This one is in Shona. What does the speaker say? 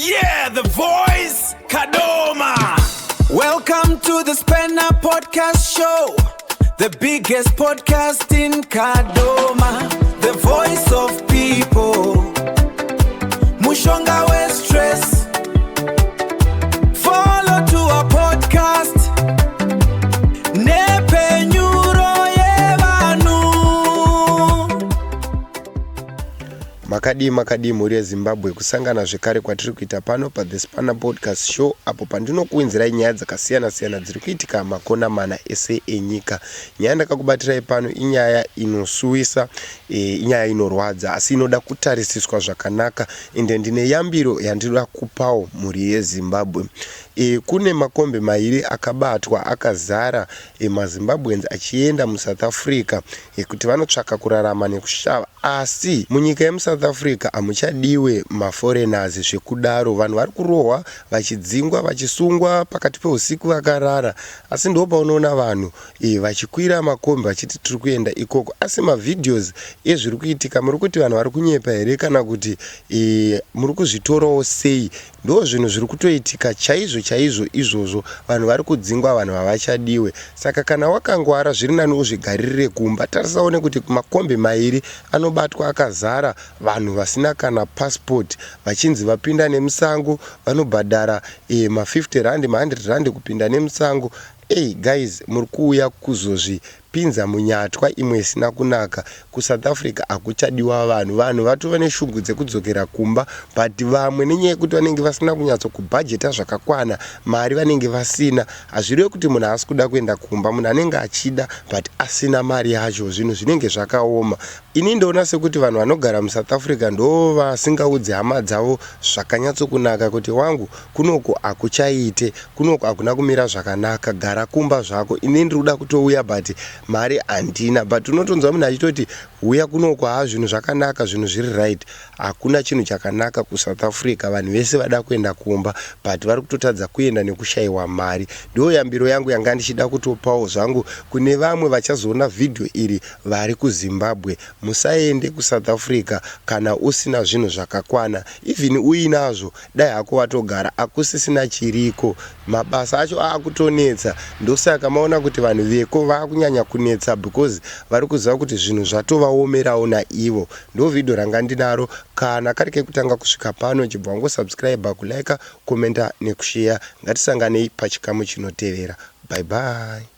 Yeah, the voice, Kadoma. Welcome to the Spanner Podcast Show, the biggest podcast in Kadoma, the voice of people. Mushonga we stress. Follow to our podcast. Nepe nyuro yevanu. Makadi muri yeZimbabwe kusangana zvekare kwatiri kuita pano pa The Spanner Podcast Show apo pandinokuinzirai nyaya dzakasiyana-siyana dziri kuitika makona mana ese enyika. Nyaya ndakakubatirai pano inyaya inosuwisa, inyaya inorwadza asi inoda kutarisiswa zvakanaka ende ndine yambiro yandinoda kupawo muri yeZimbabwe. Kune makombe mairi akabatwa akazara maZimbabweans achienda muSouth Africa kuti vanotsvaka kurarama nekushava, asi munyika yemuSouth Africa hamuchadiwe maforeigners zvekudaro. Vanhu vari kurohwa vachidzingwa vachisungwa pakati peusiku vakarara, asi ndo paunoona vanhu vachikwira makombe vachiti tiri kuenda ikoko, asi mavideos ezviri kuitika muri kuti vanhu vari kunyepa here kana kuti muri kuzvitorawo sei? Ndo zvinhu zviri kutoitika chaizvo izvozvo. Vanhu vari kudzingwa, vanhu havachadiwe. Saka kana wakangwara zviri nani uzvigaririre kumba. Tarisaone kuti makombe mairi anobatwa akazara vanhu vasina kana passport, vachinzi vapinda nemusango vanobhadhara ma50 rand ma100 rand kupinda nemusango. Guys, muri kuuya kuzozvipinza munyatwa imwe isina kunaka. KuSouth Africa hakuchadiwa vanhu vatova neshungu dzekudzokera kumba, but vamwe nenyaya yekuti vanenge vasina kunyatso kubhajeta zvakakwana, mari vanenge vasina. Hazvirevi kuti munhu haasi kuda kuenda kumba, munhu anenge achida but asina mari yacho, zvinhu zvinenge zvakaoma. Ini ndoona sekuti vanhu vanogara muSouth Africa ndo vasingaudzi hama dzavo zvakanyatsokunaka kuti wangu kunoko hakuchaite, kunoko hakuna kumira zvakanaka, gara kumba zvako. Ini ndiri kuda kutouya but mari handina, but unotonzwa munhu achitoti uya kunoko zvinhu zvakanaka, zvinhu zviri right. Hakuna chinhu chakanaka kuSouth Africa, vanhu vese vada kuenda kumba but vari kutotadza kuenda nekushayiwa mari. Ndo yambiro yangu yanga ndichida kutopawo zvangu kune vamwe vachazoona video iri vari kuZimbabwe. Musaende kuSouth Africa kana usina zvinhu zvakakwana, even uinazvo dai hako watogara akusisina chiriko, mabasa acho akutonetsa. Ndosaka maona kuti vanhu veko vakunyanya kunetsa because vari kuziva kuti zvinhu zvatovaomerawo naivo. Ndo video ranga ndinaro. Kana kari kekutanga kusvika pano chibva wangosubscribe, kulike, komenta nekushare. Ngatisanganei pachikamu chinotevera. Bye bye.